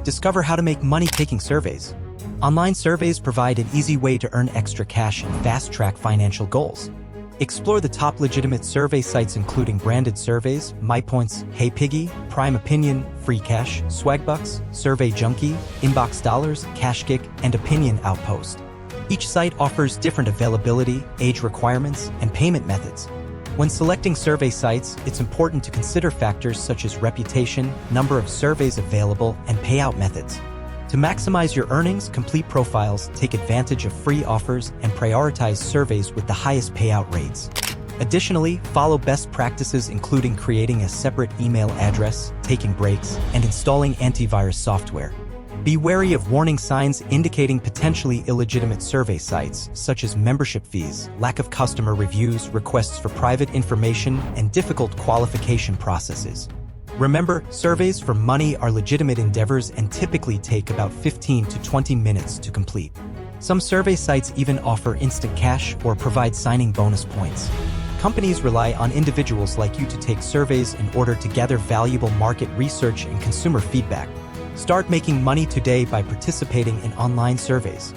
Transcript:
Discover how to make money taking surveys. Online surveys provide an easy way to earn extra cash and fast-track financial goals. Explore the top legitimate survey sites including branded surveys, MyPoints, HeyPiggy, Prime Opinion, FreeCash, Swagbucks, Survey Junkie, Inbox Dollars, CashGick, and Opinion Outpost. Each site offers different availability, age requirements, and payment methods. When selecting survey sites, it's important to consider factors such as reputation, number of surveys available, and payout methods. To maximize your earnings, complete profiles, take advantage of free offers, and prioritize surveys with the highest payout rates. Additionally, follow best practices including creating a separate email address, taking breaks, and installing antivirus software. Be wary of warning signs indicating potentially illegitimate survey sites, such as membership fees, lack of customer reviews, requests for private information, and difficult qualification processes. Remember, surveys for money are legitimate endeavors and typically take about 15 to 20 minutes to complete. Some survey sites even offer instant cash or provide signing bonus points. Companies rely on individuals like you to take surveys in order to gather valuable market research and consumer feedback. Start making money today by participating in online surveys.